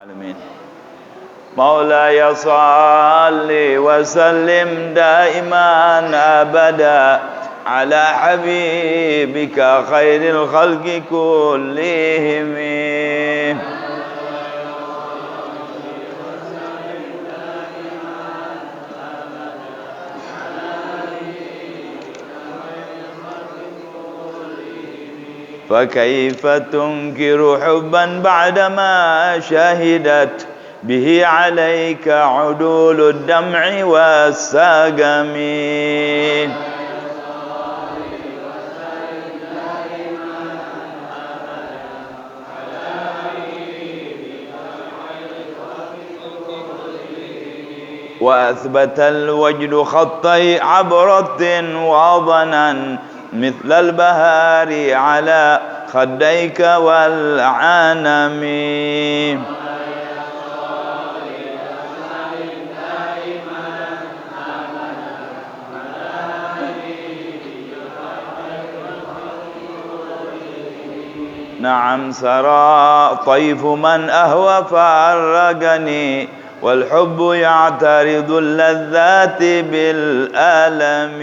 العالمين مولاي صل وسلم دائما أبدا على حبيبك خير الخلق كلهم فكيف تنكر حبا بعدما شهدت به عليك عدول الدمع والسقم وأثبت الوجد خطي عبرة وضنا مثل البهار على خديك والعنم نعم سرى طيف من أهوى فأرقني والحب يعترض اللذات بالألم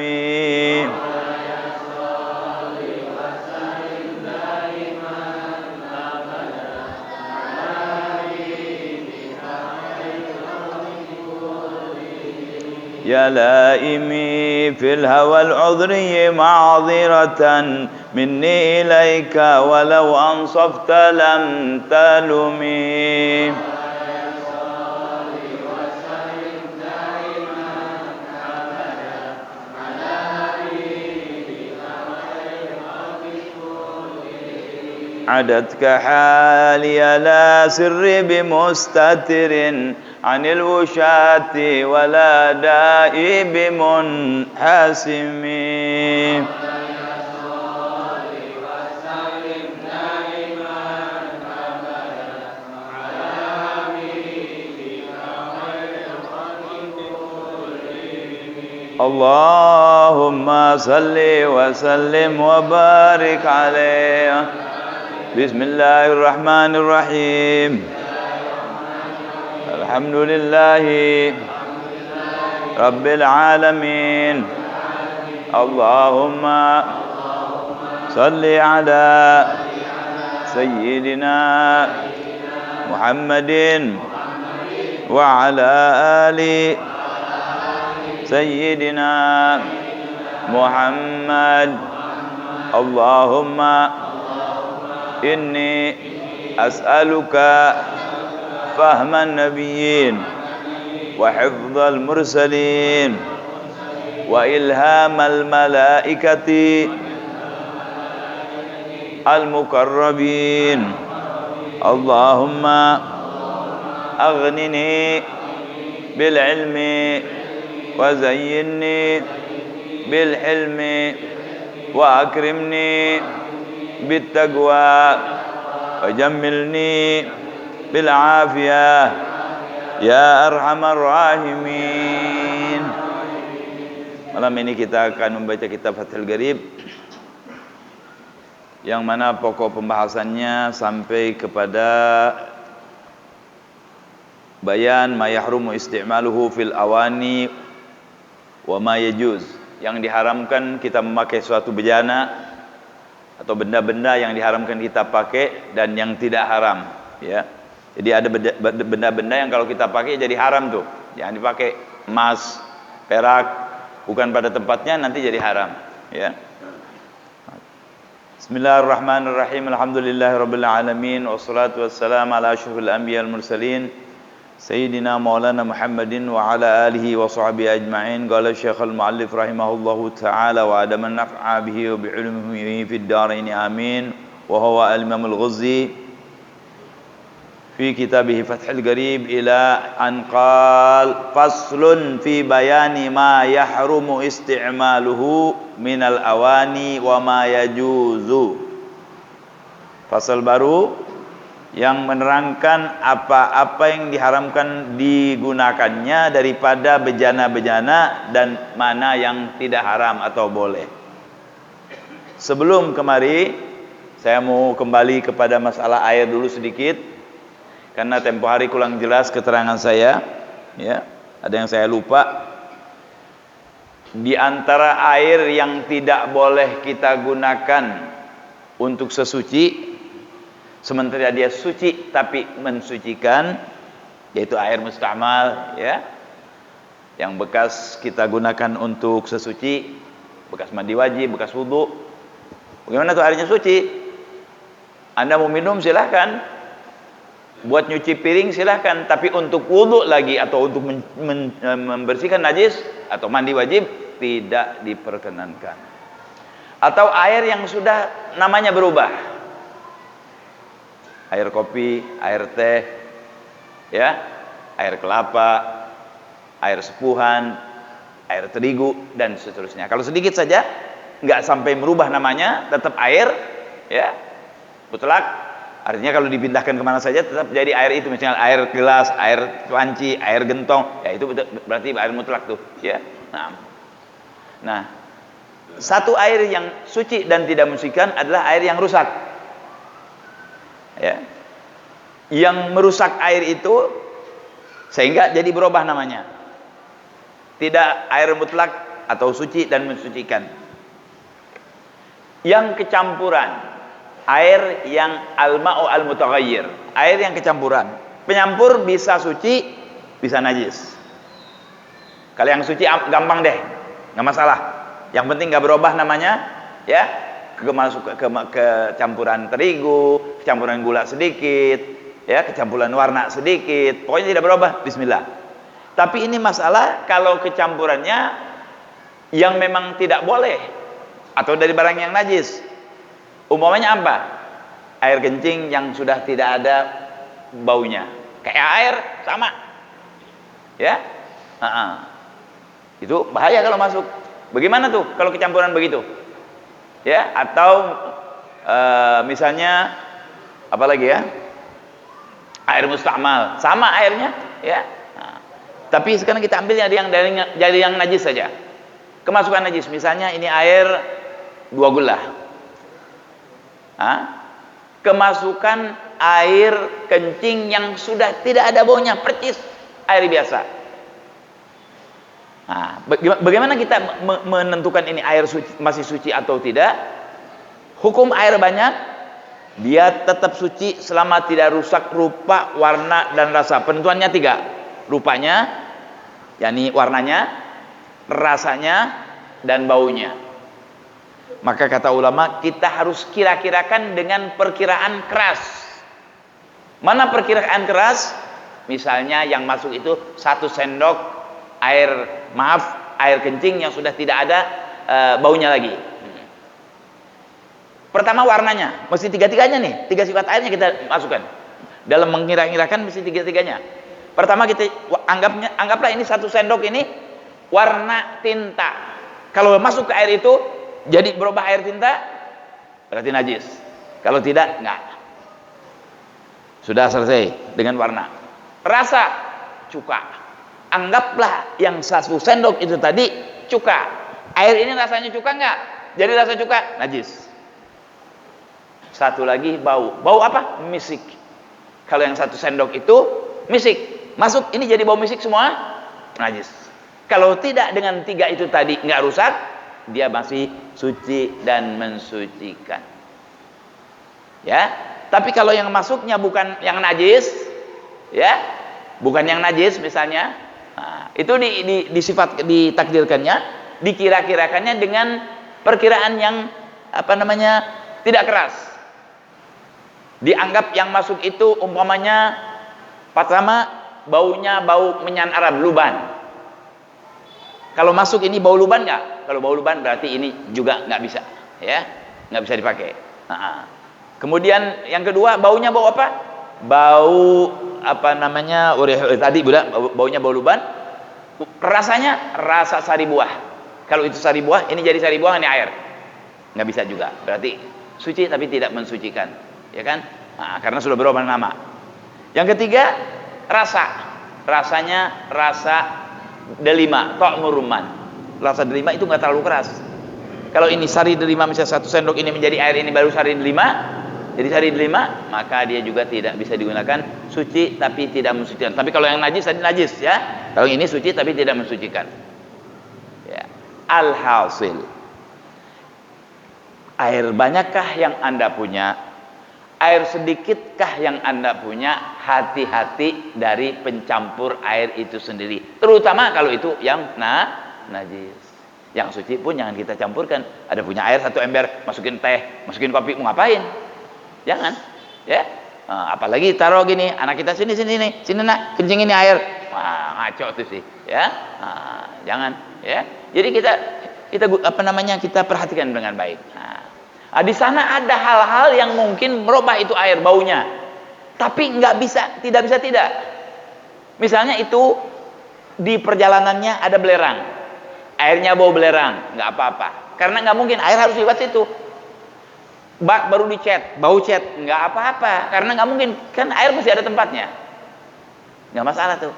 يا لائمي في الهوى العذري معذرة مني إليك ولو أنصفت لم تلمي عدتك حالي لا سري بمستتر عن الوشاة ولا دائي بمنحسم اللهم صل وسلم وبارك عليه بسم الله الرحمن الرحيم الحمد لله رب العالمين اللهم صل على سيدنا محمد وعلى آل سيدنا محمد اللهم إني أسألك فهم النبيين وحفظ المرسلين وإلهام الملائكة المقربين اللهم أغنني بالعلم وزينني بالحلم وأكرمني بالتقوى وجملني بالعافية ya arhamar rahimin. Malam ini kita akan membaca kitab Fathul Gharib yang mana pokok pembahasannya sampai kepada bayan ma yahrumu isti'maluhu fil awani wa ma yajuz, yang diharamkan kita memakai suatu bejana atau benda-benda yang diharamkan kita pakai dan yang tidak haram, ya. Jadi ada benda-benda yang kalau kita pakai jadi haram tuh. Jangan dipakai emas, perak, bukan pada tempatnya nanti jadi haram, ya. Bismillahirrahmanirrahim. Alhamdulillahirabbil alamin wassalatu wassalamu ala asyrofil anbiya'il mursalin sayyidina maulana Muhammadin wa ala alihi wa sahbihi ajma'in. Qala Syekhul Muallif rahimahullahu taala wa adaman naf'a bihi wa bi ilmihi fid dharain amin. Wa huwa al-Imam al-Ghazzi في كتابه فتح القريب إلى أن قال فصل في بيان ما يحرم استعماله من الأواني وما يجوز. Fasal baru yang menerangkan apa-apa yang diharamkan digunakannya daripada bejana-bejana dan mana yang tidak haram atau boleh. Sebelum kemari, saya mau kembali kepada masalah air dulu sedikit. karena tempo hari kurang jelas keterangan saya, ya. Ada yang saya lupa. Di antara air yang tidak boleh kita gunakan untuk sesuci, sementara dia suci tapi mensucikan, yaitu air mustamal, ya, yang bekas kita gunakan untuk sesuci, bekas mandi wajib, bekas wudu. Bagaimana tuh airnya suci? Anda mau minum silahkan, buat nyuci piring silahkan, tapi untuk wudu lagi atau untuk membersihkan najis atau mandi wajib tidak diperkenankan. Atau air yang sudah namanya berubah, air kopi, air teh, ya, air kelapa, air sepuhan, air terigu dan seterusnya. Kalau sedikit saja, nggak sampai merubah namanya, tetap air, ya, mutlak. Artinya kalau dipindahkan kemana saja tetap jadi air itu, misalnya air gelas, air panci, air gentong, ya itu berarti air mutlak tuh, ya. Nah, satu air yang suci dan tidak mensucikan adalah air yang rusak, ya, yang merusak air itu sehingga jadi berubah namanya. Tidak air mutlak atau suci dan mensucikan. Yang kecampuran, air yang al-ma'u al-mutaghayyir, air yang kecampuran. Penyampur bisa suci, bisa najis. Kalau yang suci gampang deh, nggak masalah. Yang penting nggak berubah namanya, ya. Kecampuran terigu, kecampuran gula sedikit, ya, kecampuran warna sedikit, pokoknya tidak berubah, bismillah. Tapi ini masalah kalau kecampurannya yang memang tidak boleh atau dari barang yang najis. Umpamanya apa? Air kencing yang sudah tidak ada baunya, kayak air sama, ya. Itu bahaya kalau masuk. Bagaimana tuh kalau kecampuran begitu, ya? Atau misalnya apa lagi, ya, air mustamal, sama airnya, ya. Tapi sekarang kita ambil dari yang najis saja, kemasukan najis. Misalnya ini air 2 gula, kemasukan air kencing yang sudah tidak ada baunya, percis air biasa. Nah, bagaimana kita menentukan ini air suci, masih suci atau tidak? Hukum air banyak, dia tetap suci selama tidak rusak rupa, warna, dan rasa. Penentuannya 3, rupanya, yakni warnanya, rasanya, dan baunya. Maka kata ulama, kita harus kira-kirakan dengan perkiraan keras. Mana perkiraan keras? Misalnya yang masuk itu 1 sendok air kencing yang sudah tidak ada baunya lagi. Pertama warnanya, mesti 3-3-nya nih, 3 sifat airnya kita masukkan. Dalam mengira-kirakan mesti 3-3-nya. Pertama kita anggaplah ini 1 sendok ini warna tinta. Kalau masuk ke air itu jadi berubah air tinta, berarti najis. Kalau tidak, enggak. Sudah selesai dengan warna. Rasa, cuka. Anggaplah yang 1 sendok itu tadi cuka. Air ini rasanya cuka enggak? Jadi rasa cuka, najis. 1 lagi bau. Bau apa? Misik. Kalau yang 1 sendok itu misik, masuk ini jadi bau misik semua, najis. Kalau tidak dengan 3 itu tadi enggak rusak, dia masih suci dan mensucikan. Ya. Tapi kalau yang masuknya bukan yang najis, ya, bukan yang najis misalnya, nah, itu ditakdirkannya, dikira-kirakannya dengan perkiraan yang tidak keras. Dianggap yang masuk itu umpamanya pertama baunya bau menyan Arab, luban. Kalau masuk ini bau luban nggak? Kalau bau luban berarti ini juga nggak bisa, ya, nggak bisa dipakai. Kemudian yang kedua baunya bau apa? Bau tadi baunya bau luban. Rasanya rasa sari buah. Kalau itu sari buah, ini jadi sari buah, ini air, nggak bisa juga. Berarti suci tapi tidak mensucikan, ya kan? Nah, karena sudah berubah nama. Yang ketiga rasanya rasa delima, ta'mur rumman. Rasa delima itu nggak terlalu keras. Kalau ini sari delima misalnya 1 sendok ini menjadi air, ini baru sari delima, Jadi hari kelima maka dia juga tidak bisa digunakan, suci tapi tidak mensucikan. Tapi kalau yang najis tadi najis ya. Kalau ini suci tapi tidak mensucikan. Ya. Alhasil, air banyakkah yang Anda punya? Air sedikitkah yang Anda punya? Hati-hati dari pencampur air itu sendiri. Terutama kalau itu yang najis. Yang suci pun jangan kita campurkan. Ada punya air 1 ember, masukin teh, masukin kopi, mau ngapain? Jangan, ya. Apalagi taruh gini, anak kita sini nak, kencing ini air. Wah, ngaco tuh sih, ya. Jangan, ya. Jadi kita perhatikan dengan baik. Di sana ada hal-hal yang mungkin merubah itu air baunya, tapi tidak bisa tidak. Misalnya itu di perjalanannya ada belerang, airnya bau belerang, nggak apa-apa, karena nggak mungkin air harus lewat situ. Bak baru dicat, bau cat, nggak apa-apa, karena nggak mungkin, kan air masih ada tempatnya, nggak masalah tuh.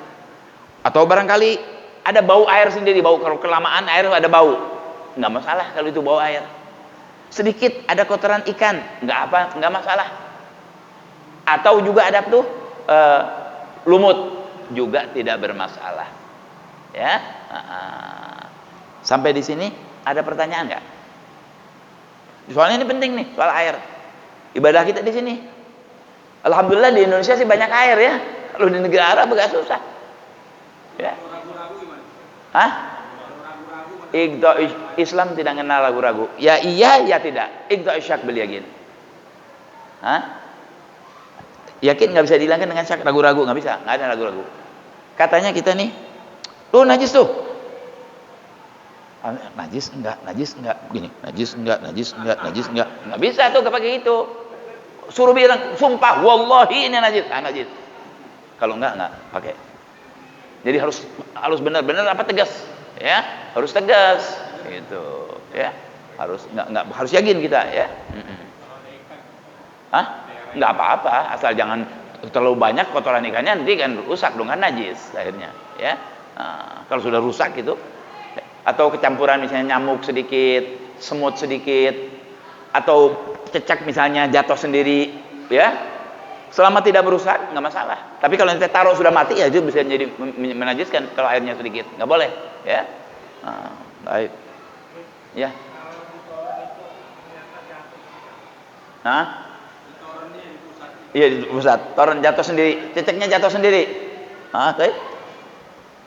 Atau barangkali ada bau air sendiri, bau kalau kelamaan air ada bau, nggak masalah kalau itu bau air. Sedikit ada kotoran ikan, nggak masalah. Atau juga ada tuh lumut, juga tidak bermasalah. Ya, sampai di sini ada pertanyaan nggak? Soalnya ini penting nih, soal air. Ibadah kita di sini. Alhamdulillah di Indonesia sih banyak air ya. Kalau di negara Arab agak susah. Ya. Hah? Islam tidak kenal ragu-ragu. Ya iya, ya tidak. Iqta' syak bil yakin. Hah? Yakin nggak bisa dihilangkan dengan syak, ragu-ragu nggak bisa, nggak ada ragu-ragu. Katanya kita nih, tuh najis tuh. Najis enggak, gini, najis enggak, nggak bisa tuh pakai itu. Suruh bilang, sumpah, wallahi ini najis, najis. Kalau enggak pakai. Jadi harus benar-benar tegas, ya, harus tegas, gitu, ya, harus nggak harus yakin kita, ya. Nggak apa-apa, asal jangan terlalu banyak kotoran ikannya, nanti kan rusak dong, kan najis akhirnya, ya. Kalau sudah rusak gitu. Atau kecampuran misalnya nyamuk sedikit, semut sedikit, atau cecak misalnya jatuh sendiri, ya, selama tidak merusak nggak masalah. Tapi kalau nanti taruh sudah mati ya itu bisa jadi menajiskan kalau airnya sedikit, nggak boleh, ya. Baik, ya. Iya di pusat, toren jatuh sendiri, ceceknya jatuh sendiri. Baik.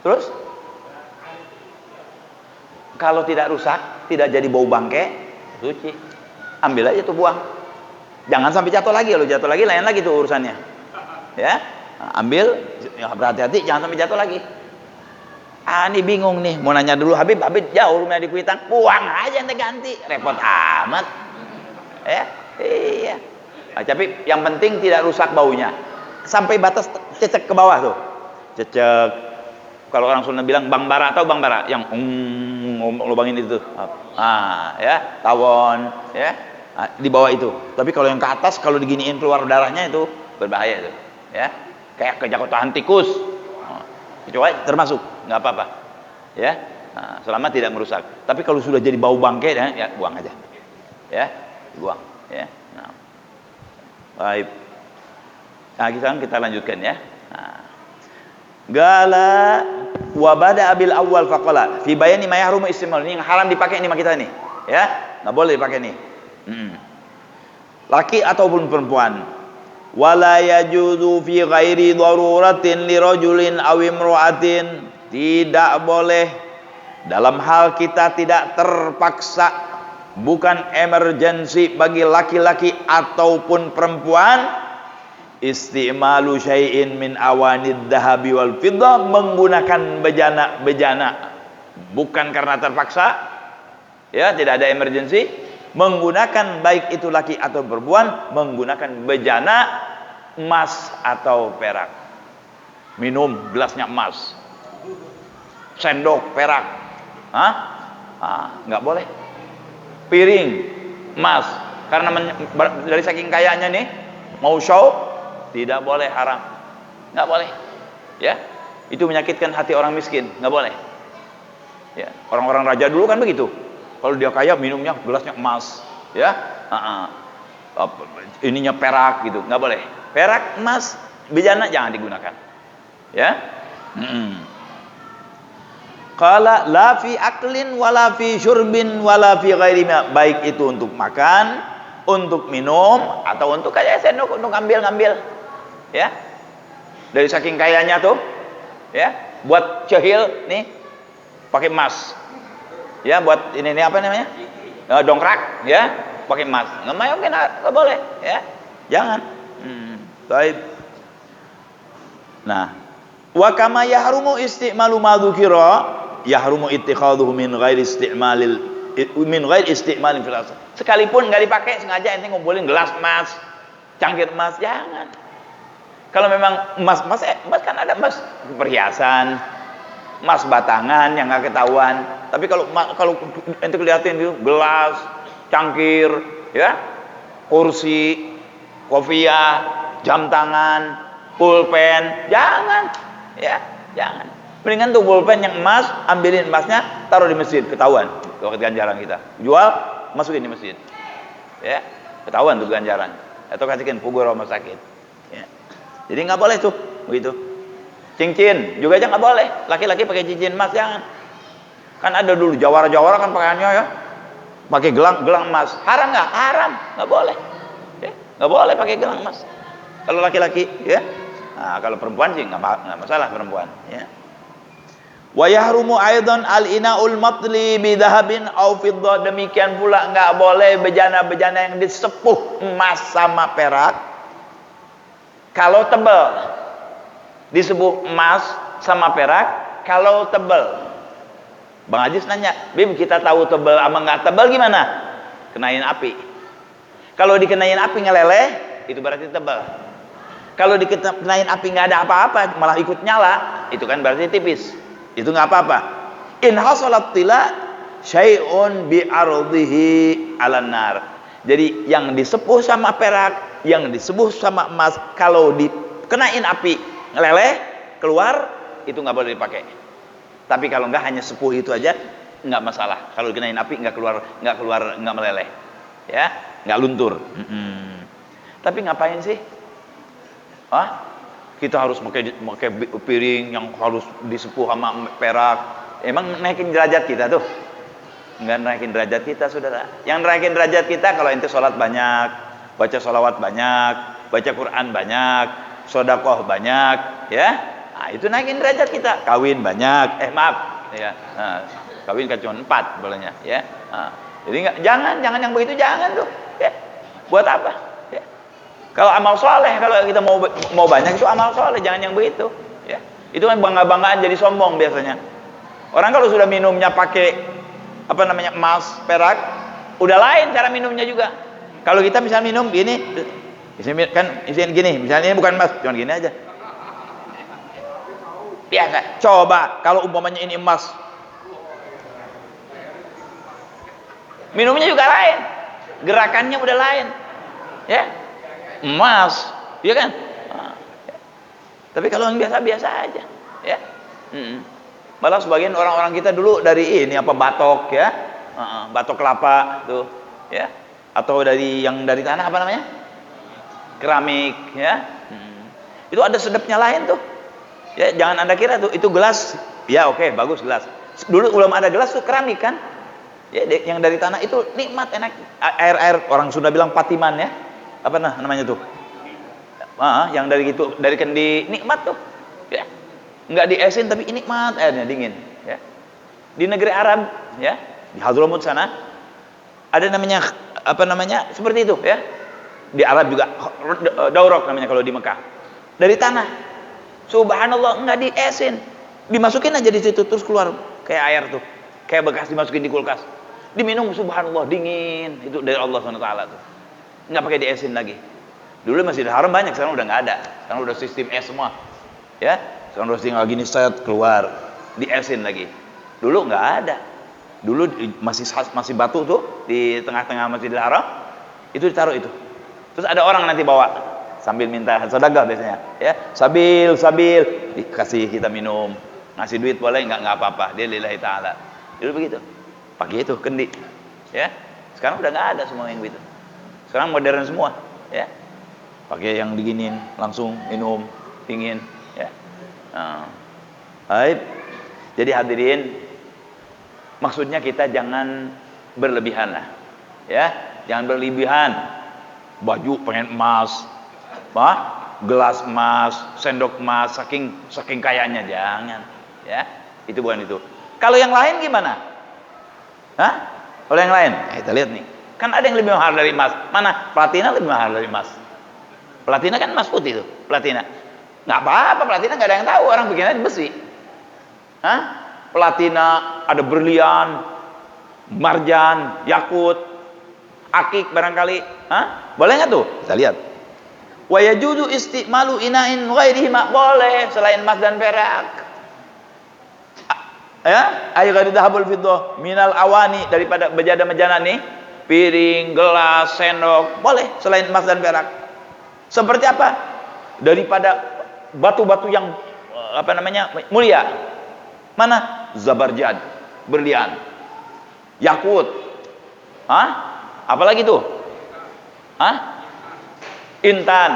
Terus? Kalau tidak rusak, tidak jadi bau bangke, suci. Ambil aja tuh, buang. Jangan sampai jatuh lagi. Kalau jatuh lagi lain lagi tuh urusannya. Ya, ambil, ya, berhati-hati jangan sampai jatuh lagi. Ini bingung nih, mau nanya dulu Habib jauh rumahnya di Kuitang, buang aja nanti ganti, repot amat. Ya, iya. Tapi yang penting tidak rusak baunya. Sampai batas cecek ke bawah tuh. Cecek. Kalau orang Sunda bilang Bang Bara, atau Bang Bara yang lubangin itu, ya, tawon, ya, di bawah itu. Tapi kalau yang ke atas, kalau diginiin keluar darahnya itu berbahaya itu, ya, kayak kejakotaan tikus. Coba termasuk, nggak apa-apa, ya, selama tidak merusak. Tapi kalau sudah jadi bau bangke, ya buang aja, ya, buang, ya. Baik. Sekarang kita lanjutkan ya. Gala wa bada abil awal faqala fi bayani ma yahrumu istimal. Ini yang haram dipakai ini sama kita nih, ya, nggak boleh dipakai nih. Laki ataupun perempuan. Wala yajuzu fi ghairi daruratin li rajulin aw imra'atin. Tidak boleh dalam hal kita tidak terpaksa, bukan emergensi bagi laki-laki ataupun perempuan, istimalu syai'in min awanid dahabi wal fiddah, menggunakan bejana, bukan karena terpaksa, ya, tidak ada emergensi, menggunakan baik itu laki atau perempuan, menggunakan bejana emas atau perak. Minum gelasnya emas, sendok perak, nggak boleh. Piring emas, karena dari saking kayanya nih mau show, tidak boleh, haram, nggak boleh, ya. Itu menyakitkan hati orang miskin, nggak boleh, ya. Orang-orang raja dulu kan begitu, kalau dia kaya minumnya gelasnya emas, ya. ininya perak gitu, nggak boleh. Perak, emas, bejana jangan digunakan. Ya. Qala la fi aklin wala fi syurbin wala fi ghairi ma, baik itu untuk makan, untuk minum atau untuk kayak sendok untuk ngambil-ngambil. Ya. Dari saking kayanya tuh, ya, buat cehil nih pakai emas. Ya, buat ini apa namanya? Dongkrak, ya, pakai emas. Nggak boleh, ya. Jangan. Baik. Nah, wa kama yahrumu isti'malu ma dzukira, yahrumu ittikhadhuhu min ghairi isti'malin fil asl. Sekalipun nggak dipakai sengaja ente ngumpulin gelas emas, cangkir emas, jangan. Kalau memang emas kan ada emas perhiasan, emas batangan yang nggak ketahuan. Tapi kalau ente kelihatin itu gelas, cangkir, ya, kursi, kopiah, jam tangan, pulpen, jangan, ya, jangan. Mendingan tuh pulpen yang emas, ambilin emasnya, taruh di masjid, ketahuan. Waktu ganjaran kita, jual, masukin di masjid, ya, ketahuan tuh ganjaran. Atau kasihkan pugur rumah sakit. Ya. Jadi nggak boleh tuh, begitu. Cincin juga aja nggak boleh. Laki-laki pakai cincin emas jangan. Kan ada dulu jawara-jawara kan pakaiannya ya, pakai gelang emas. Haram nggak? Haram, nggak boleh. Ya, nggak boleh pakai gelang emas. Kalau laki-laki, ya. Nah, kalau perempuan sih nggak masalah perempuan. Ya. Wa yahrumu aidan al-ina'ul matli bi dhahabin aw fiddah, demikian pula nggak boleh bejana-bejana yang disepuh emas sama perak kalau tebal. Disepuh emas sama perak kalau tebal. Bang Ajis nanya, Bim, kita tahu tebal sama nggak tebal gimana? Kenain api. Kalau dikenain api ngeleleh, itu berarti tebal. Kalau dikenain api nggak ada apa-apa, malah ikut nyala, itu kan berarti tipis. Itu nggak apa-apa. In hasalat tila syai'un bi ardihi 'alan nar. Jadi yang disepuh sama perak, yang disepuh sama emas, kalau dikenain api ngeleleh keluar, itu nggak boleh dipakai. Tapi kalau nggak hanya sepuh itu aja nggak masalah. Kalau dikenain api nggak meleleh, ya, nggak luntur. Tapi ngapain sih? Kita harus pakai piring yang harus disepuh sama perak. Emang naikin derajat kita tuh? Nggak naikin derajat kita, saudara. Yang naikin derajat kita kalau ente sholat banyak, baca sholawat banyak, baca Quran banyak, sodakoh banyak, ya. Nah, itu naikin derajat kita. Kawin banyak, ya. Nah, kawin kan cuma 4 bolehnya, ya. Nah, jadi jangan yang begitu jangan tuh, ya. Buat apa? Ya. Kalau amal soleh, kalau kita mau banyak itu amal soleh, jangan yang begitu, ya. Itu kan bangga-banggaan jadi sombong biasanya. Orang kalau sudah minumnya pakai emas, perak, udah lain cara minumnya juga. Kalau kita misalnya minum gini, isiin gini, misalnya ini bukan emas, cuma gini aja. Biasa. Coba kalau umpamanya ini emas, minumnya juga lain, gerakannya udah lain, ya, emas, ya kan. Tapi kalau yang biasa-biasa aja, ya. Malah sebagian orang-orang kita dulu dari ini batok, ya, batok kelapa tuh, ya, atau dari tanah keramik, ya. Itu ada sedapnya lain tuh. Ya, jangan Anda kira tuh itu gelas. Ya, oke, bagus gelas. Dulu belum ada gelas tuh keramik kan. Ya, yang dari tanah itu nikmat, enak. Air orang Sunda bilang patiman, ya. Namanya tuh? Yang dari kendi nikmat tuh. Ya. Enggak diesin tapi nikmat, airnya dingin, ya. Di negeri Arab, ya, di Hadramut sana ada namanya seperti itu, ya. Di Arab juga daurok namanya kalau di Mekah. Dari tanah. Subhanallah, enggak diesin. Dimasukin aja di situ terus keluar kayak air tuh. Kayak bekas dimasukin di kulkas. Diminum, subhanallah, dingin. Itu dari Allah SWT tuh. Enggak pakai diesin lagi. Dulu Masjidil Haram banyak, sekarang udah enggak ada. Sekarang udah sistem es semua. Ya, sekarang udah tinggal gini set keluar, diesin lagi. Dulu enggak ada. Dulu masih batu tuh di tengah-tengah Masjidil Haram. Itu ditaruh itu. Terus ada orang nanti bawa sambil minta sedekah biasanya, ya, sabil dikasih kita minum, ngasih duit boleh nggak apa-apa, dia lillahi ta'ala. Dulu begitu, pakai itu kendi, ya. Sekarang udah nggak ada semua yang begitu. Sekarang modern semua, ya. Pakai yang diginin, langsung minum, dingin, ya. Baik. Jadi hadirin, maksudnya kita jangan berlebihan lah, ya. Jangan berlebihan. Baju pengen emas, gelas emas, sendok emas, saking kayanya, jangan, ya. Itu bukan itu. Kalau yang lain gimana? Hah? Kalau yang lain, kita lihat nih. Kan ada yang lebih mahal dari emas. Mana? Platina lebih mahal dari emas. Platina kan emas putih tuh, platina. Nggak apa-apa, platina nggak ada yang tahu, orang bikinnya besi. Hah? Platina, ada berlian, marjan, yakut, akik barangkali. Hah? Boleh nggak tuh? Kita lihat. Wa yajuzu istimalu ina'in ghairihi, boleh selain emas dan perak. Ya, ayu ghairi dhahabul fiddah minal awani, daripada bejana-bejana nih, piring, gelas, sendok, boleh selain emas dan perak. Seperti apa? Daripada batu-batu yang mulia. Mana? Zabarjad, berlian, yakut. Apalagi tuh? Intan.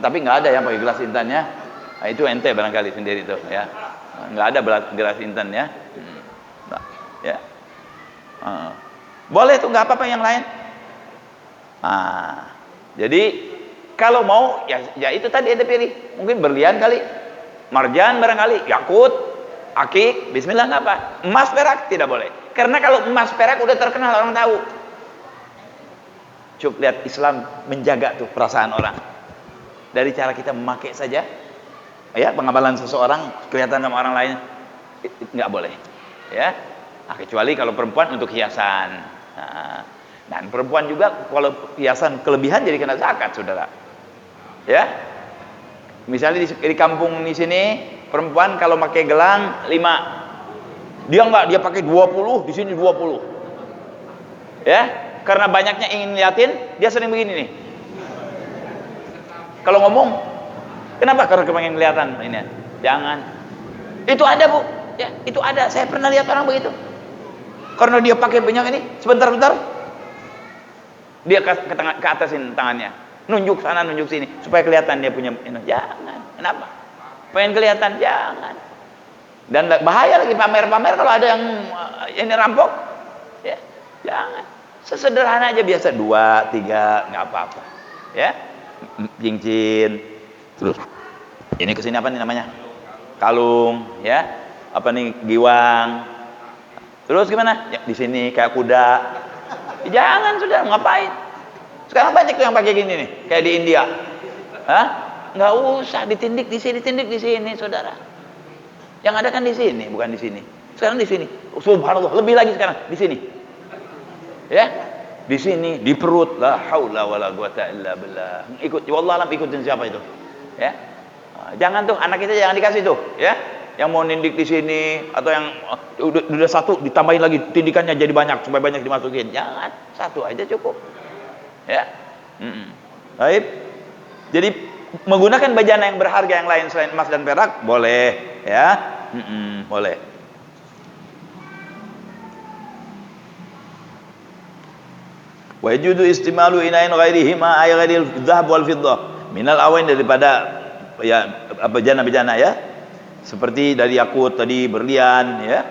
Tapi nggak ada yang pakai gelas intannya. Nah, itu ente barangkali sendiri tuh, ya. Nggak ada gelas intan, ya. Ya. Boleh tuh, nggak apa-apa yang lain. Jadi kalau mau ya itu tadi ente pilih. Mungkin berlian kali, marjan barangkali, yakut, akik, bismillah, nggak apa. Emas perak tidak boleh. Karena kalau emas perak udah terkenal, orang tahu. Coba lihat Islam menjaga tuh perasaan orang. Dari cara kita memakai saja, ya, pengambalan seseorang kelihatan sama orang lain, nggak boleh, ya. Kecuali kalau perempuan untuk hiasan. Dan perempuan juga kalau hiasan kelebihan jadi kena zakat, saudara. Ya, misalnya di kampung di sini perempuan kalau pakai gelang 5, dia enggak, dia pakai 20, di sini 20. Ya, karena banyaknya ingin liatin, dia sering begini nih. Kalau ngomong, kenapa? Karena pengen kelihatan ini. Jangan. Itu ada, Bu. Ya, itu ada. Saya pernah lihat orang begitu. Karena dia pakai banyak ini, sebentar-bentar dia ke atasin tangannya, nunjuk sana nunjuk sini supaya kelihatan dia punya ini. Jangan. Kenapa? Pengen kelihatan, jangan. Dan bahaya lagi pamer-pamer kalau ada yang ini rampok. Ya, jangan. Sesederhana aja, biasa 2, 3, nggak apa-apa. Ya, cincin. Terus ini kesini apa nih namanya? Kalung, ya. Apa nih, giwang. Terus gimana? Ya, di sini kayak kuda. Jangan, sudah, ngapain? Sekarang banyak tuh yang pakai gini nih, kayak di India. Nggak usah ditindik di sini, saudara. Yang ada kan di sini, bukan di sini. Sekarang di sini. Subhanallah, lebih lagi sekarang di sini. Ya, di sini, di perut. La haula wala quwata illa billah. Wallahualam, ikutin siapa itu? Ya. Jangan tuh, anak kita jangan dikasih tuh, ya. Yang mau nindik di sini, atau yang udah satu ditambahin lagi tindikannya jadi banyak supaya banyak dimasukin. Jangan, satu aja cukup. Ya. Baik. Jadi menggunakan bejana yang berharga yang lain selain emas dan perak boleh, ya. Boleh. Wa yajuzu istimalu inain ghairihima ay ghairil dhahab wal fiddah minal awain, daripada ya bejana-bejana, ya. Seperti dari yakut tadi, berlian, ya.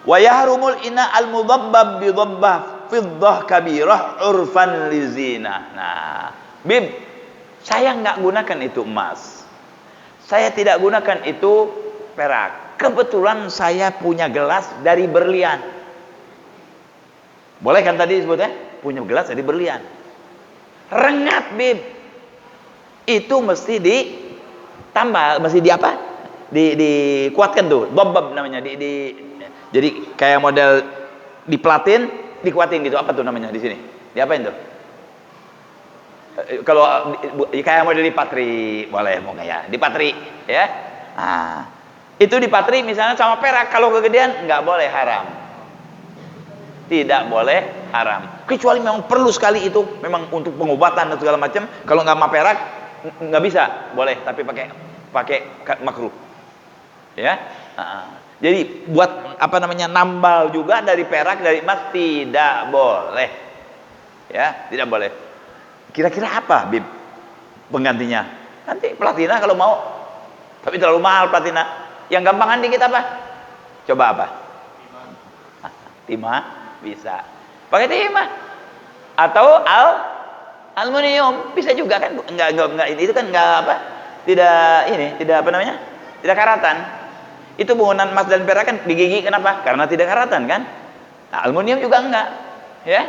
Wa yahrumul ina al mudabbab bi dhabbah fiddah kabirah urfan lizina. Nah, Bib, saya nggak gunakan itu emas. Saya tidak gunakan itu perak. Kebetulan saya punya gelas dari berlian. Boleh kan tadi disebutnya? Punya gelas dari berlian. Rengat, Bib. Itu mesti ditambah, mesti di apa? Dikuatkan tuh, dhabbab namanya. Jadi kayak model diplatin, dikuatin gitu. Apa tuh namanya di sini? Diapain tuh? Kalau kayak model dipatri, boleh mau ya, dipatri, ya. Itu dipatri misalnya sama perak, kalau kegedean nggak boleh, haram. Tidak boleh, haram. Kecuali memang perlu sekali itu, memang untuk pengobatan dan segala macam. Kalau nggak sama perak nggak bisa, boleh, tapi pakai makruh. Ya. Jadi buat nambal juga dari perak, dari emas tidak boleh. Ya, tidak boleh. Kira-kira apa, Bib? Penggantinya? Nanti platina kalau mau. Tapi terlalu mahal platina. Yang gampangan dikit apa? Coba apa? Timah bisa. Pakai timah. Atau aluminium bisa juga kan? Enggak ini itu kan enggak apa? Tidak apa namanya? Tidak karatan. Itu penggunaan emas dan perak kan di gigi kenapa? Karena tidak karatan kan? Nah, aluminium juga enggak. Ya.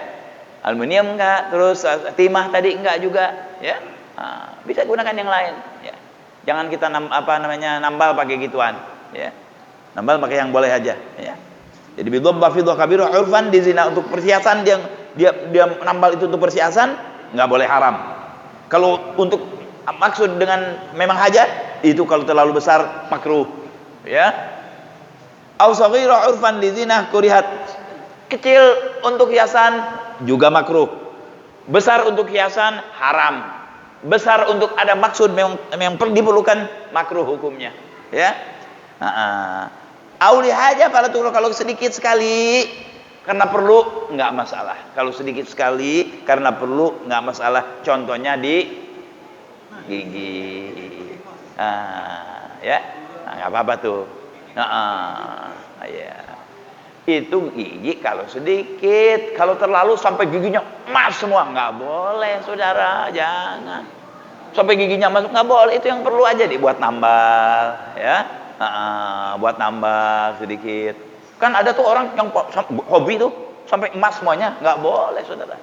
Aluminium enggak, terus timah tadi enggak juga, ya. Nah, bisa gunakan yang lain, ya. Jangan kita nambal pakai gituan, ya. Nambal pakai yang boleh aja, ya. Jadi bidhabba fidhah kabiru urfan di zina untuk perhiasan dia nambal itu untuk perhiasan enggak boleh haram. Kalau untuk maksud dengan memang hajat itu kalau terlalu besar makruh, ya. Au saghira urfan li zina kurihat. Kecil untuk hiasan juga makruh. Besar untuk hiasan haram. Besar untuk ada maksud memang diperlukan makruh hukumnya, ya. Auli haja kalau sedikit sekali karena perlu enggak masalah. Kalau sedikit sekali karena perlu enggak masalah. Contohnya di gigi. Ya. Enggak apa-apa tuh. Ya. Itu gigi kalau sedikit, kalau terlalu sampai giginya emas semua nggak boleh, saudara, jangan sampai giginya masuk, nggak boleh. Itu yang perlu aja dibuat nambal, ya. Buat nambal sedikit. Kan ada tuh orang yang hobi tuh sampai emas semuanya, nggak boleh, saudara.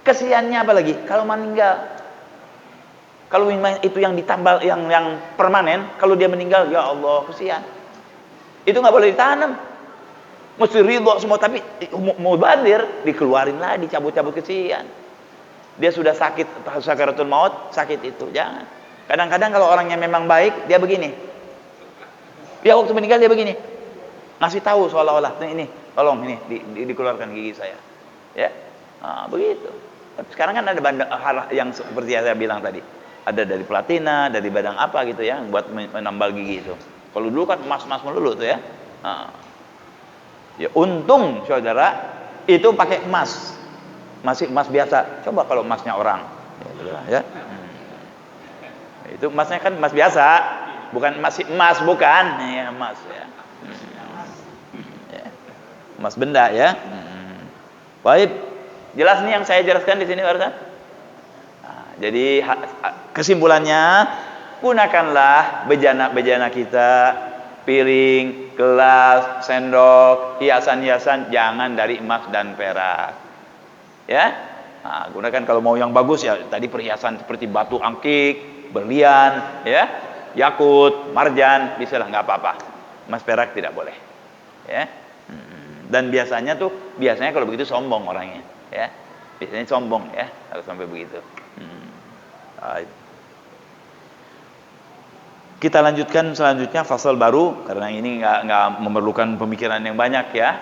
Kesiannya apalagi kalau meninggal, kalau itu yang ditambal yang permanen, kalau dia meninggal, ya Allah, kesian. Itu nggak boleh ditanam. Mesti ridho semua, tapi mau badir dikeluarin lah, dicabut-cabut, kesian. Dia sudah sakit, sakaratul maut, sakit itu, jangan. Kadang-kadang kalau orangnya memang baik, dia begini. Dia waktu meninggal dia begini. Ngasih tahu seolah-olah, ini, tolong ini dikeluarkan gigi saya. Ya. Begitu. Tapi sekarang kan ada hal yang seperti yang saya bilang tadi. Ada dari platina, dari badang apa gitu ya, buat menambal gigi itu. Kalau dulu kan emas-emas melulu tuh ya. Ya untung saudara itu pakai emas, masih emas biasa. Coba kalau emasnya orang, ya. Itu emasnya kan emas biasa, bukan emas bukan, ya emas ya. Ya. Emas benda ya. Baik, jelas nih yang saya jelaskan di sini, Ustaz. Jadi kesimpulannya, gunakanlah bejana kita, piring, gelas, sendok, hiasan-hiasan jangan dari emas dan perak. Ya. Gunakan kalau mau yang bagus ya tadi perhiasan seperti batu angkik, berlian, ya, yakut, marjan, bisalah, nggak apa-apa. Emas perak tidak boleh. Ya. Dan biasanya kalau begitu sombong orangnya, ya. Biasanya sombong ya kalau sampai begitu. Kita lanjutkan selanjutnya fasal baru karena ini nggak memerlukan pemikiran yang banyak ya.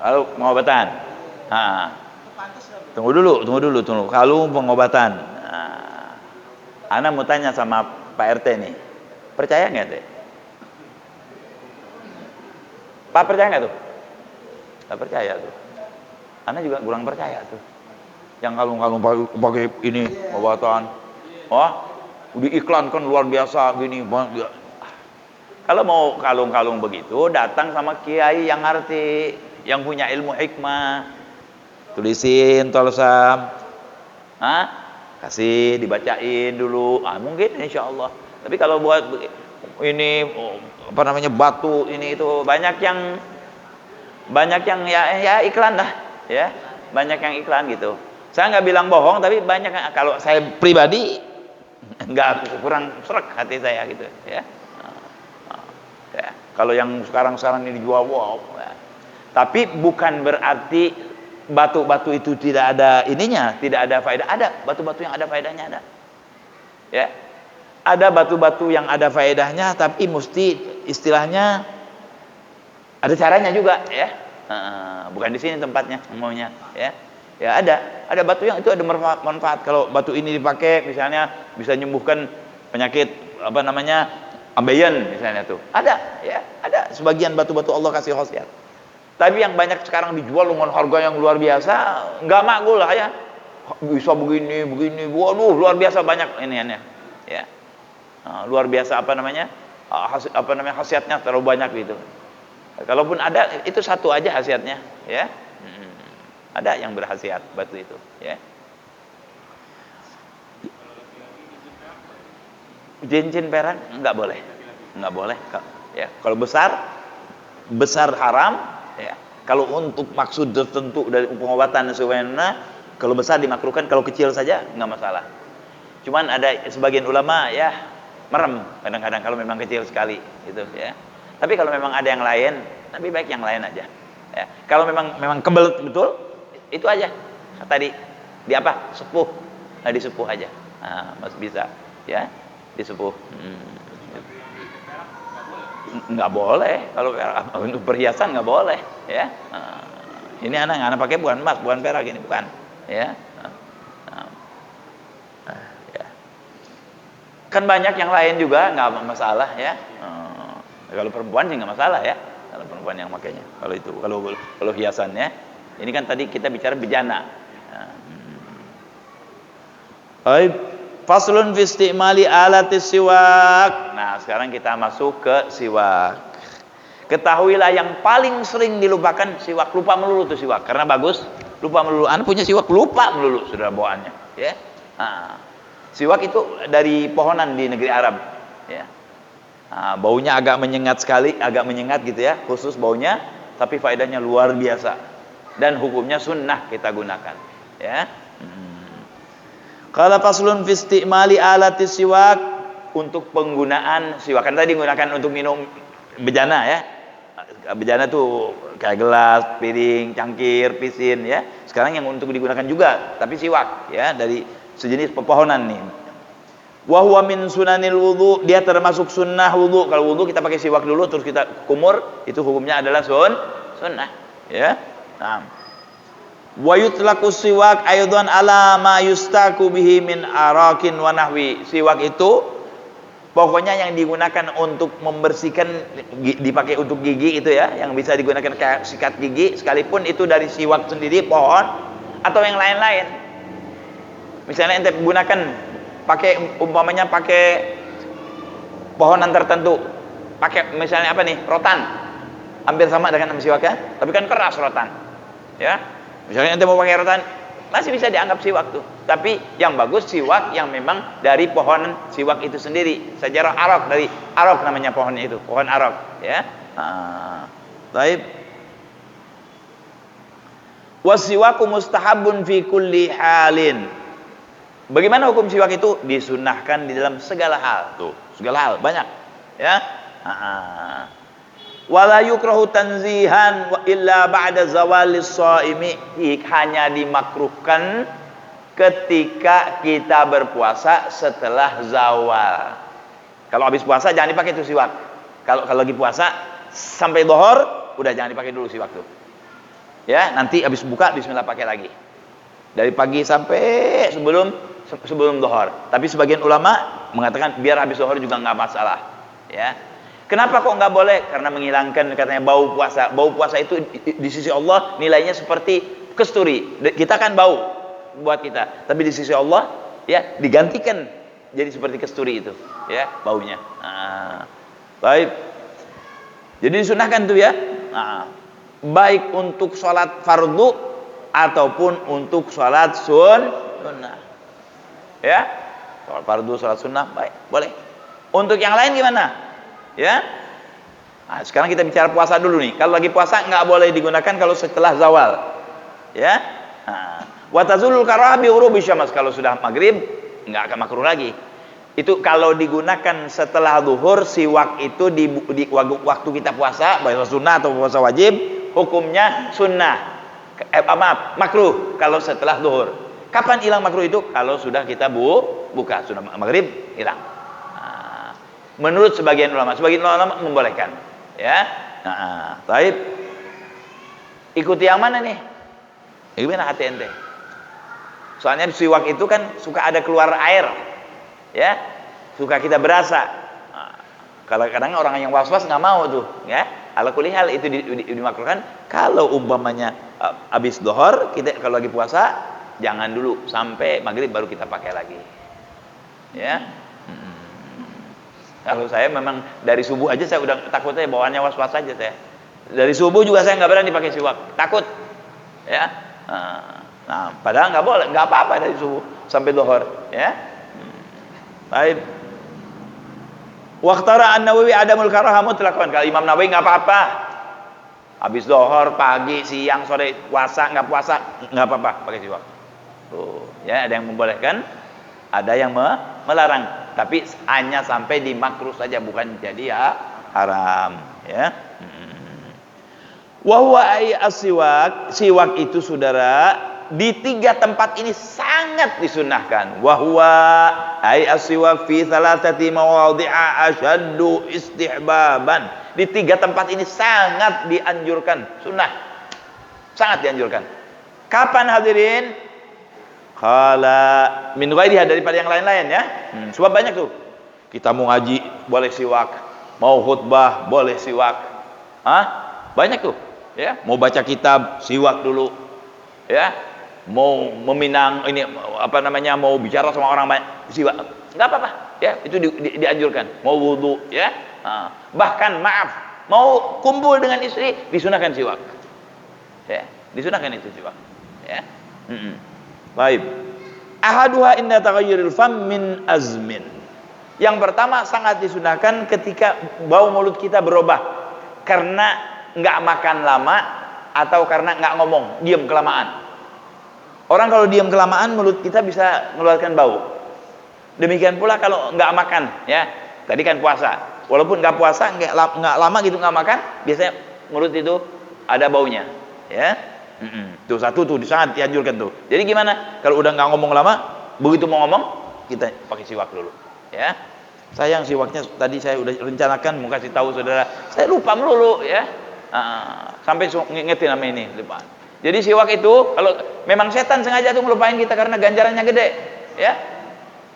Lalu pengobatan. Tunggu dulu. Kalau pengobatan. Ana mau tanya sama Pak RT nih. Percaya nggak teh? Pak percaya nggak tuh? Nggak percaya tuh. Ana juga kurang percaya tuh. Yang kalung-kalung pakai ini pengobatan. Diiklankan luar biasa gini. Kalau mau kalung-kalung begitu, datang sama kiai yang ngerti, yang punya ilmu hikmah. Tulisin tolsam. Kasih dibacain dulu. Mungkin insya Allah. Tapi kalau buat ini batu ini itu banyak yang ya iklan dah. Ya, banyak yang iklan gitu. Saya nggak bilang bohong, tapi banyak. Kalau saya pribadi nggak, kurang srek hati saya gitu, ya. Ya. Kalau yang sekarang ini dijual, wow. Ya. Tapi bukan berarti batu-batu itu tidak ada ininya, tidak ada faedah. Ada batu-batu yang ada faedahnya, ada. Ya, ada batu-batu yang ada faedahnya, tapi mesti istilahnya ada caranya juga, ya. Bukan di sini tempatnya maunya, ya. Ya ada batu yang itu ada manfaat. Kalau batu ini dipakai misalnya bisa menyembuhkan penyakit ambeien misalnya tuh. Ada ya, ada sebagian batu-batu Allah kasih khasiat. Tapi yang banyak sekarang dijual dengan harga yang luar biasa, nggak makul lah ya. Bisa begini, waduh luar biasa banyak ini ya. Luar biasa khasiatnya terlalu banyak gitu. Kalaupun ada itu satu aja khasiatnya ya. Ada yang berkhasiat batu itu ya. Cincin perak nggak boleh ya. Kalau besar haram ya. Kalau untuk maksud tertentu dari pengobatan sebenarnya, kalau besar dimakruhkan, kalau kecil saja nggak masalah. Cuman ada sebagian ulama ya merem kadang-kadang kalau memang kecil sekali gitu ya. Tapi kalau memang ada yang lain, lebih baik yang lain aja ya. Kalau memang kebelet betul, itu aja tadi sepuh, disepuh aja, masih bisa ya, disepuh. Nggak boleh kalau untuk perhiasan, nggak boleh ya. Ini anak pakai bukan emas, bukan perak, ini bukan ya. Ya. Kan banyak yang lain juga nggak masalah ya. Kalau perempuan sih nggak masalah ya, kalau perempuan yang makainya. Kalau itu kalau hiasannya, ini kan tadi kita bicara bejana. Faslun fi istimali alatis siwak. Nah, sekarang kita masuk ke siwak. Ketahuilah yang paling sering dilupakan siwak, lupa melulu tuh siwak. Karena bagus, lupa melulu. Anda punya siwak, lupa melulu sudah bawaannya, ya. Siwak itu dari pohonan di negeri Arab, ya. Baunya agak menyengat sekali, agak menyengat gitu ya, khusus baunya, tapi faedahnya luar biasa. Dan hukumnya sunnah kita gunakan, ya. Kalau faslun fi istimali alatis siwak, untuk penggunaan siwak. Kan tadi gunakan untuk minum bejana ya. Bejana tuh kayak gelas, piring, cangkir, pisin ya. Sekarang yang untuk digunakan juga, tapi siwak ya, dari sejenis pepohonan nih. Wa huwa min sunanil wudu, dia termasuk sunnah wudu. Kalau wudu kita pakai siwak dulu terus kita kumur, itu hukumnya adalah sunnah ya. Nah. Wa yutlaqu siwak aidan ala ma yustaku bihi min arakin wa nahwi. Siwak itu pokoknya yang digunakan untuk membersihkan, dipakai untuk gigi itu ya, yang bisa digunakan kayak sikat gigi, sekalipun itu dari siwak sendiri pohon atau yang lain-lain. Misalnya ente gunakan pakai umpamanya pakai pohonan tertentu, pakai misalnya apa nih, rotan, hampir sama dengan siwak ya, tapi kan keras rotan ya. Misalnya ente mau pakai rotan, masih bisa dianggap siwak tuh. Tapi yang bagus siwak yang memang dari pohon siwak itu sendiri. Sejarah arok, dari arok namanya pohonnya itu, pohon arok ya. Baik. Wasiwaku mustahabun fi kulli halin. Bagaimana hukum siwak itu? Disunnahkan di dalam segala hal. Tuh, segala hal banyak ya. Wala yukrahu tanzihan wa illa ba'da zawalis shaimi, hanya dimakruhkan ketika kita berpuasa setelah zawal. Kalau habis puasa jangan dipakai itu siwak. Kalau lagi puasa sampai dhuhur udah jangan dipakai dulu siwak tuh. Ya, nanti habis buka bismillah pakai lagi. Dari pagi sampai sebelum dhuhur. Tapi sebagian ulama mengatakan biar habis dhuhur juga enggak masalah. Ya. Kenapa kok nggak boleh? Karena menghilangkan katanya bau puasa. Bau puasa itu di sisi Allah nilainya seperti kesturi. Kita kan bau buat kita, tapi di sisi Allah ya digantikan jadi seperti kesturi itu ya baunya. Baik. Jadi disunahkan tuh ya. Baik untuk sholat fardu ataupun untuk sholat sunnah. Ya, sholat fardu, sholat sunnah, baik, boleh. Untuk yang lain gimana? Ya, sekarang kita bicara puasa dulu nih. Kalau lagi puasa nggak boleh digunakan kalau setelah zawal. Ya, wa tazulul karahah bi ghurubi syams. Kalau sudah maghrib nggak akan makruh lagi. Itu kalau digunakan setelah zuhur, siwak itu di waktu kita puasa, puasa sunnah atau puasa wajib, hukumnya sunnah. Makruh kalau setelah zuhur. Kapan hilang makruh itu? Kalau sudah kita buka, sudah maghrib hilang. Menurut sebagian ulama membolehkan, ya. Baik. Ikuti yang mana nih? Gimana hati ente? Soalnya siwak itu kan suka ada keluar air, ya. Suka kita berasa. Kalau kadang orang yang was-was nggak mau tuh, ya. Ala kulihal itu dimakruhkan. Kalau umpamanya habis dohor, kita kalau lagi puasa jangan dulu sampai maghrib baru kita pakai lagi, ya. Kalau saya memang dari subuh aja saya udah takutnya bawaannya was-was aja saya. Dari subuh juga saya nggak berani pakai siwak, takut, ya. Nah, padahal nggak boleh, nggak apa-apa dari subuh sampai dohor, ya. Baik. Waqtara an-Nawawi adamul karahah mutlaqan. Kalau Imam Nawawi nggak apa-apa. Habis dohor, pagi, siang, sore, puasa, nggak puasa, nggak apa-apa pakai siwak. Tuh, ya, ada yang membolehkan, ada yang melarang. Tapi hanya sampai di makruh saja, bukan jadi ya haram, ya. Wa huwa ay as-siwak, siwak itu saudara di 3 tempat ini sangat disunahkan. Wa huwa ay as-siwak fi thalathati mawadhi'a ashaddu istihbaban. Di 3 tempat ini sangat dianjurkan, sunnah. Sangat dianjurkan. Kapan hadirin? Qala min ghairiha, daripada yang lain-lain, ya. Sebab banyak tuh. Kita mau ngaji boleh siwak, mau khutbah boleh siwak. Banyak tuh, ya. Mau baca kitab siwak dulu, ya. Mau meminang ini apa namanya, mau bicara sama orang banyak siwak, nggak apa-apa, ya. Itu dianjurkan. Mau wudu, ya. Bahkan maaf, mau kumpul dengan istri disunahkan siwak, ya. Disunahkan itu siwak, ya. Baik. Ahaduha inda taghayyuril fam min azmin. Yang pertama sangat disunahkan ketika bau mulut kita berubah karena nggak makan lama atau karena nggak ngomong, diam kelamaan. Orang kalau diam kelamaan mulut kita bisa mengeluarkan bau. Demikian pula kalau nggak makan, ya. Tadi kan puasa, walaupun nggak puasa, nggak lama gitu nggak makan, biasanya mulut itu ada baunya, ya. Tuh satu tuh sangat dianjurkan tuh. Jadi gimana? Kalau udah nggak ngomong lama, begitu mau ngomong kita pakai siwak dulu, ya. Sayang siwaknya tadi saya udah rencanakan mau kasih tahu saudara, saya lupa melulu, ya. Sampai ngingetin nama ini lupa. Jadi siwak itu kalau memang setan sengaja tuh melupain kita karena ganjarannya gede, ya.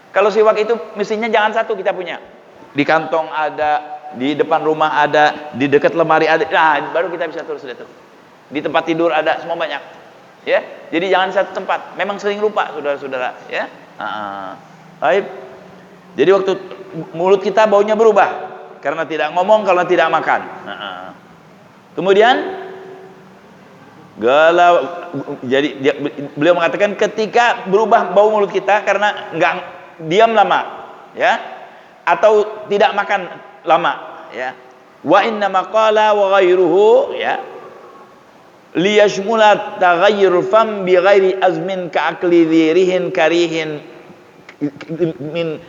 Kalau siwak itu mestinya jangan satu kita punya. Di kantong ada, di depan rumah ada, di dekat lemari ada. Nah, baru kita bisa terus lihat tuh. Di tempat tidur ada, semua banyak, ya. Jadi jangan satu tempat. Memang sering lupa saudara-saudara, ya. Baik. Jadi waktu mulut kita baunya berubah karena tidak ngomong, karena tidak makan. Kemudian jadi beliau mengatakan ketika berubah bau mulut kita karena nggak diam lama, ya, atau tidak makan lama, ya. Wa inna maqala wa ghairuhu, ya, liyashmula taghayyur fam bi ghairi azmin ka'akli dhirihin karihin min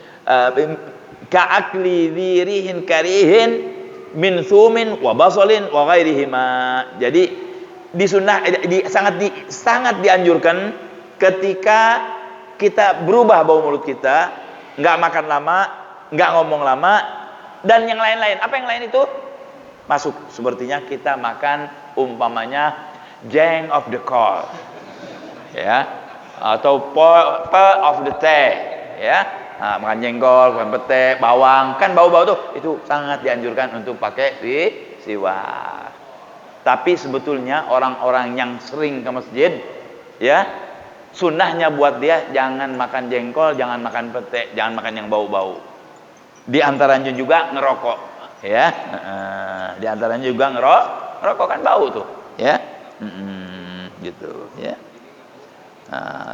ka'akli dhirihin karihin min thumin wa basalin wa ghairihima. Jadi sangat dianjurkan ketika kita berubah bau mulut kita, nggak makan lama, nggak ngomong lama, dan yang lain-lain. Apa yang lain itu? Masuk sepertinya kita makan umpamanya jeng of the corn, ya, atau pearl of the tea, ya. Makan jengkol, makan pete, bawang, kan bau-bau tuh, itu sangat dianjurkan untuk pakai siwak. Tapi sebetulnya orang-orang yang sering ke masjid, ya, sunnahnya buat dia jangan makan jengkol, jangan makan pete, jangan makan yang bau-bau. Di antaranya juga ngerokok, ya. Di antaranya juga ngerokok kan bau tuh, ya. Gitu, ya.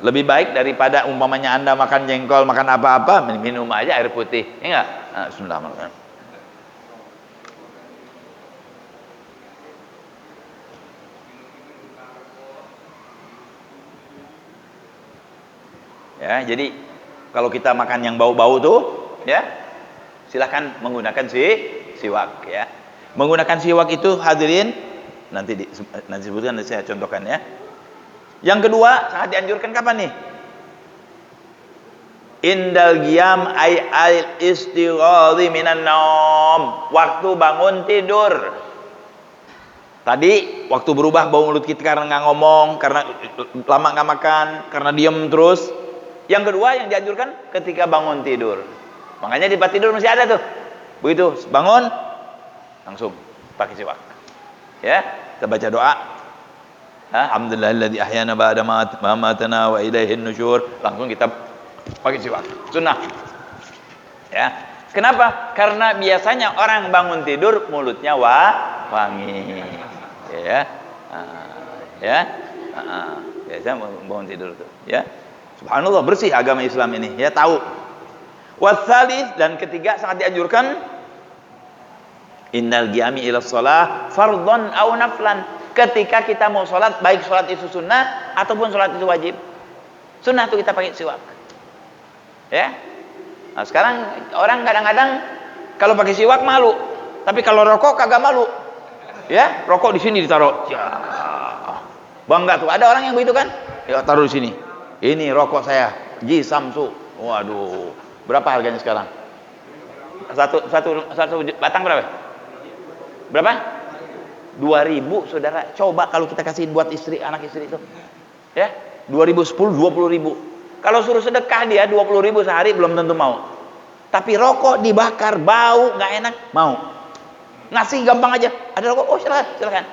Lebih baik daripada umpamanya Anda makan jengkol, makan apa-apa, minum aja air putih, ya enggak? Bismillahirrahmanirrahim. Ya, jadi kalau kita makan yang bau-bau tuh, ya, silahkan menggunakan siwak, ya. Menggunakan siwak itu hadirin nanti disebutkan, saya contohkan, ya. Yang kedua sangat dianjurkan kapan nih? Indal qiyam al istighadhi minan naum, waktu bangun tidur. Tadi waktu berubah bau mulut kita karena nggak ngomong, karena lama nggak makan, karena diam terus. Yang kedua yang dianjurkan ketika bangun tidur. Makanya di tempat tidur masih ada tuh, Begitu bangun langsung pakai siwak. Ya, kita baca doa. Alhamdulillahilladzi ahyana ba'da ma amatana wa ilaihin nusyur. Langsung kita pakai siwak. Sunnah. Ya. Kenapa? Karena biasanya orang bangun tidur mulutnya wangi. Ya. Ya. Biasanya bangun tidur tuh, ya. Subhanallah, bersih agama Islam ini, ya, tahu. Wasalis, dan ketiga sangat dianjurkan, innal qiyami ila shalah fardhon aw naflan. Ketika kita mau sholat, baik sholat itu sunnah ataupun sholat itu wajib. Sunnah itu kita pakai siwak. Ya. Nah, sekarang orang kadang-kadang kalau pakai siwak malu, tapi kalau rokok kagak malu. Ya, rokok di sini ditaruh. Ya. Bangga tuh. Ada orang yang begitu kan? Ya, taruh di sini. Ini rokok saya, Ji Samsu. Waduh, berapa harganya sekarang? Satu batang berapa? Berapa? 2.000, saudara. Coba kalau kita kasihin buat istri, anak istri itu, ya, 2010, 20.000. Kalau suruh sedekah dia 20.000 sehari belum tentu mau. Tapi rokok dibakar, bau, nggak enak, mau. Ngasih gampang aja. Ada rokok, oh silakan, silakan.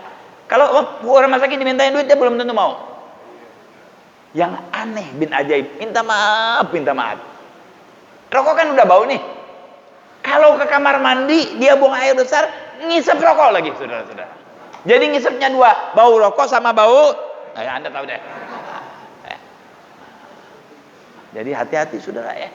Kalau orang masakin dimintain duit, dia belum tentu mau. Yang aneh bin ajaib, minta maaf, minta maaf. Rokok kan udah bau nih. Kalau ke kamar mandi, dia buang air besar, ngisep rokok lagi, saudara-saudara. Jadi ngisepnya dua, bau rokok sama bau, Anda tahu deh. Jadi hati-hati, saudara, ya.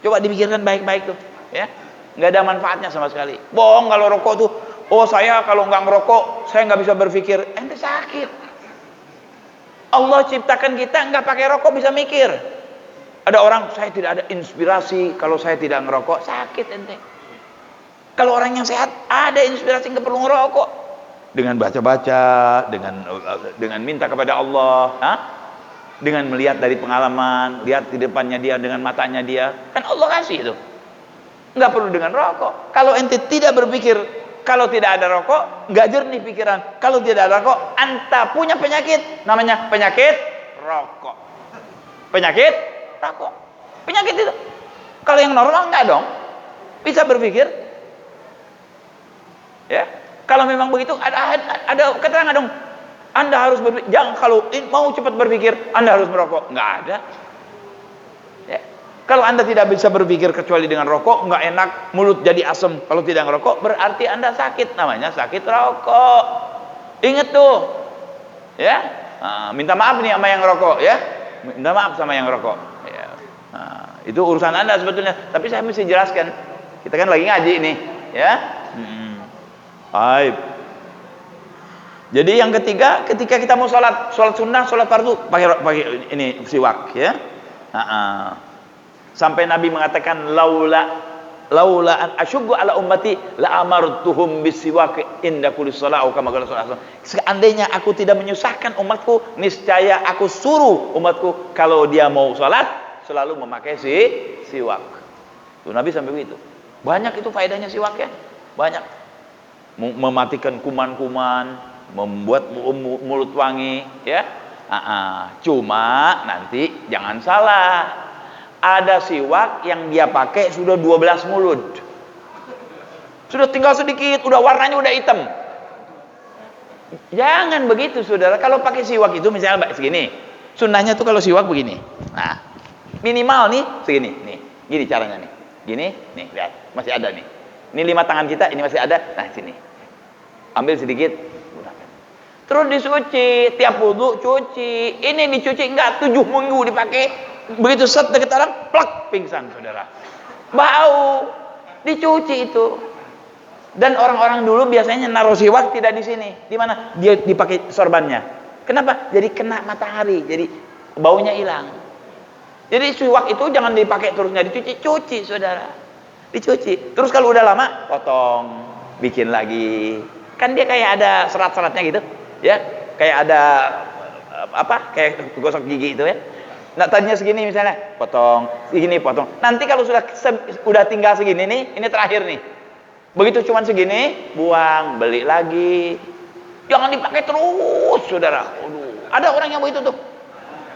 Coba dipikirkan baik-baik tuh, ya. Nggak ada manfaatnya sama sekali. Bohong kalau rokok tuh, oh saya kalau nggak ngerokok, saya nggak bisa berpikir. Ente sakit. Allah ciptakan kita nggak pakai rokok bisa mikir. Ada orang, saya tidak ada inspirasi kalau saya tidak ngerokok, sakit ente. Kalau orang yang sehat ada inspirasi, nggak perlu ngerokok. Dengan baca-baca, dengan minta kepada Allah, dengan melihat dari pengalaman, lihat di depannya dia dengan matanya dia, kan Allah kasih itu. Nggak perlu dengan rokok. Kalau ente tidak berpikir, kalau tidak ada rokok, nggak jernih pikiran. Kalau tidak ada rokok, anta punya penyakit, namanya penyakit rokok. Penyakit rokok. Penyakit itu. Kalau yang normal nggak dong, bisa berpikir. Ya, kalau memang begitu ada keterangan dong. Anda harus berpikir, jangan kalau mau cepat berpikir, Anda harus merokok. Nggak ada. Ya. Kalau Anda tidak bisa berpikir kecuali dengan rokok, nggak enak, mulut jadi asam. Kalau tidak ngerokok, berarti Anda sakit. Namanya sakit rokok. Ingat tuh. Ya. Minta maaf nih sama yang ngerokok, ya. Minta maaf sama yang ngerokok. Ya. Itu urusan Anda sebetulnya. Tapi saya mesti jelaskan. Kita kan lagi ngaji nih, ya. Baik. Jadi yang ketiga, ketika kita mau sholat sunnah, sholat fardu, pakai ini siwak, ya. Sampai Nabi mengatakan laula an asyuggu ala ummati la amartuhum bisiwak inda kulli shalah atau kama qala sallallahu alaihi wasallam. Seandainya aku tidak menyusahkan umatku, niscaya aku suruh umatku kalau dia mau sholat selalu memakai siwak. Tuh Nabi sampai begitu. Banyak itu faedahnya siwak, ya. Banyak. Mematikan kuman-kuman, membuat mulut wangi, ya. Cuma nanti jangan salah, ada siwak yang dia pakai sudah 12 mulut, sudah tinggal sedikit, udah warnanya udah hitam. Jangan begitu, saudara. Kalau pakai siwak itu misalnya segini, sunnahnya tuh kalau siwak begini. Nah, minimal nih segini, nih, gini caranya nih, gini, nih, lihat, masih ada nih. Ini 5 tangan kita, ini masih ada. Nah, sini, ambil sedikit. Terus disuci, tiap wudu cuci. Ini dicuci enggak 7 minggu dipakai. Begitu set deket orang, plak, pingsan, saudara. Bau. Dicuci itu. Dan orang-orang dulu biasanya naruh siwak tidak di sini. Di mana? Dia dipakai sorbannya. Kenapa? Jadi kena matahari, jadi baunya hilang. Jadi siwak itu jangan dipakai terusnya dicuci, cuci, saudara. Dicuci. Terus kalau udah lama, potong, bikin lagi. Kan dia kayak ada serat-seratnya gitu. Ya, kayak ada kayak gosok gigi itu, ya. Nah, tadinya segini misalnya, potong, segini potong. Nanti kalau udah tinggal segini nih, ini terakhir nih. Begitu cuman segini, buang, beli lagi. Jangan dipakai terus, saudara. Ada orang yang begitu tuh.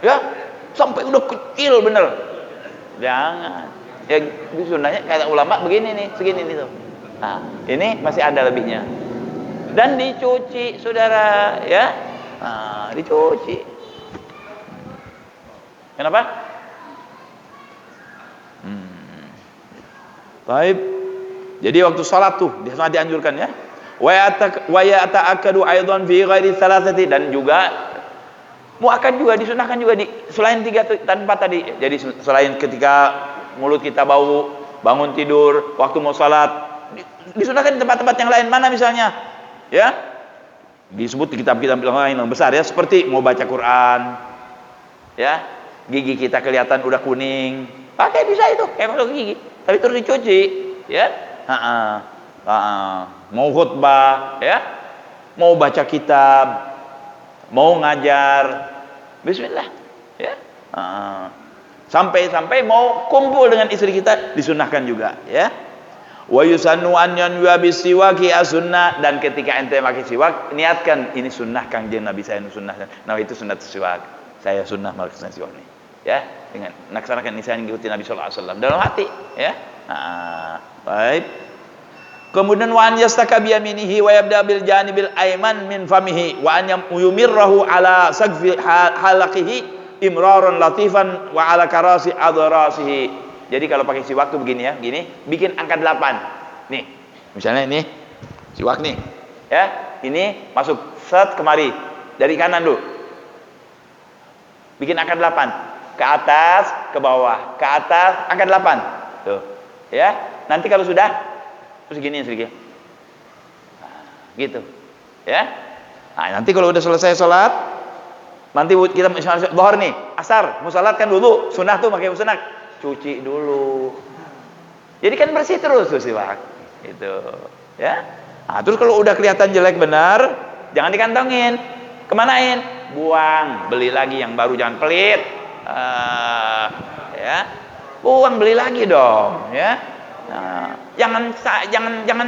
Ya, sampai udah kecil bener. Jangan. Ya, sunnahnya kata ulama begini nih, segini nih tuh. Nah, ini masih ada lebihnya. Dan dicuci, saudara, ya. Nah, dicuci. Kenapa? Baik. Jadi waktu salat tuh sangat dianjurkan ya. Wa yata'akkadu aidan fi ghairi thalathati, dan juga muakkad juga disunahkan juga di selain 3 dan 4 tadi. Jadi selain ketika mulut kita bau, bangun tidur, waktu mau salat, disunahkan di tempat-tempat yang lain. Mana misalnya? Ya. Disebut di kitab-kitab lain yang besar ya, seperti mau baca Quran. Ya. Gigi kita kelihatan udah kuning, pakai bisa itu, kayak masuk gigi. Tapi terus dicuci, ya. Mau khutbah, ya. Mau baca kitab, mau ngajar, bismillah, ya. Sampai mau kumpul dengan istri kita disunahkan juga, ya. Wa yusannu an yanwa bisiwaki as-sunnah, dan ketika ente pakai siwak niatkan ini sunnah Kangjeng Nabi saya sunnahkan. Nah itu sunnah siwak. Saya sunnah melakukan siwak nih. Ya, dengan melaksanakan ini saya mengikuti Nabi sallallahu alaihi wasallam dalam hati, ya. Baik. Kemudian wa an yastaka bi yaminihi wa yabda bil janibil ayman min famihi wa an yumirrahu ala sagfi halaqihi imraran latifan wa ala karasi adrasihi. Jadi kalau pakai siwak tuh begini ya, gini, bikin angka 8. Nih. Misalnya ini siwak nih. Ya, ini masuk set kemari dari kanan dulu. Bikin angka 8. Ke atas, ke bawah, ke atas, angka 8. Tuh. Ya. Nanti kalau sudah terus gini sedikit. Gitu. Ya. Nah, nanti kalau udah selesai sholat, nanti kita misalnya zuhur nih, asar, mau sholat kan dulu, sunnah tuh pakai sunnah, cuci dulu. Jadi kan bersih terus tuh siwak. Gitu. Ya. Nah, terus kalau udah kelihatan jelek benar, jangan dikantongin. Kemanain? Buang, beli lagi yang baru, jangan pelit. Ya. Buang, beli lagi dong, ya. Nah, jangan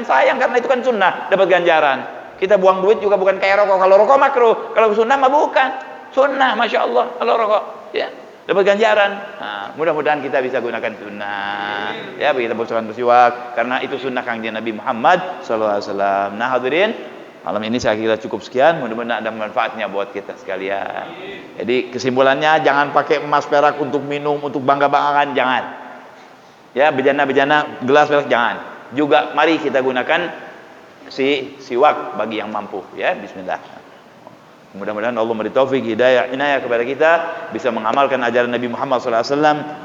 sayang karena itu kan sunnah, dapat ganjaran. Kita buang duit juga bukan kayak rokok. Kalau rokok makruh, kalau sunnah mah bukan. Sunnah, masya Allah. Kalau rokok, ya, dapat ganjaran. Nah, mudah-mudahan kita bisa gunakan sunnah. Ya, kita bersiwak karena itu sunnah Kangjeng Nabi Muhammad SAW. Nah, hadirin, malam ini saya kira cukup sekian. Mudah-mudahan ada manfaatnya buat kita sekalian. Jadi kesimpulannya, jangan pakai emas perak untuk minum, untuk bangga-banggakan, jangan. Ya, bejana-bejana, gelas perak, jangan. Juga mari kita gunakan siwak bagi yang mampu. Ya, bismillah. Mudah-mudahan Allah memberi taufik, hidayah, inayah kepada kita, bisa mengamalkan ajaran Nabi Muhammad SAW,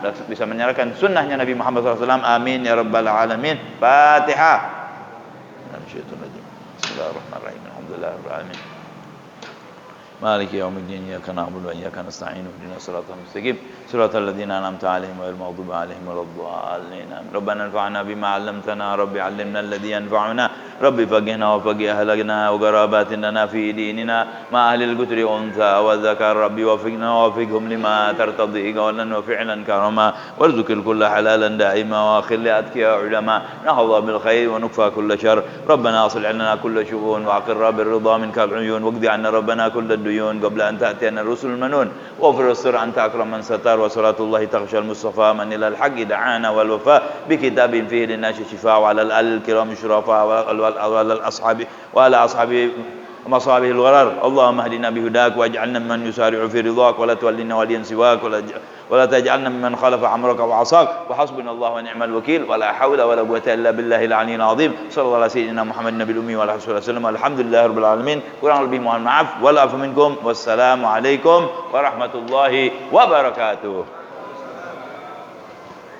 dan bisa menyerahkan sunnahnya Nabi Muhammad SAW. Amin ya rabbal alamin. Fatihah. Bismillahirrahmanirrahim. Alhamdulillahirabbil alamin. Maliki yaumiddin, iyyaka na'budu wa iyyaka nasta'in, ihdinas siratal mustaqim, siratal ladzina an'amta 'alaihim ghairil maghdubi 'alaihim waladdallin. Rabbana anfa'na bima 'allamtana, rabbi 'allimna alladhi yanfa'una, rabbi faqihna wa faqih ahlana wa qarabatina fi dinina ma ahlil qutri unsa wa dzakar, rabbi wafiqna wa wafiqhum lima tartadi qawlan wa fi'lan karama, warzuqil kulla halalan da'ima wa akhil atqiya ulama, nahadha bil khair wa nukfa kulla syarr. Rabbana aslih lana kulla shu'un wa aqirra bir ridha minka al-uyun, waqdi 'anna rabbana kulla قبل أن تأتينا الرسل المنون، واغفر السر أنت أكرم من ستار، وصلاة الله تغشى المصطفى من إلى الحق دعانا والوفاء بكتاب فيه للناس شفاء، وعلى الآل الكرام الشرفاء وعلى الأصحاب وعلى أصحاب مصابه الغرر. اللهم اهدنا بهداك واجعلنا ممن يسارع في رضاك، ولا تولنا وليا سواك، ولا تجعلنا ممن خالف أمرك وعصاك، وحسبنا الله ونعم الوكيل، ولا حول ولا قوة إلا بالله العلي العظيم. صلى الله على سيدنا محمد النبي الأمي وعلى آله وسلم. الحمد لله رب العالمين. kurang lebih mohon maaf. Wal afu minkum. Wassalamu alaikum warahmatullahi wabarakatuh.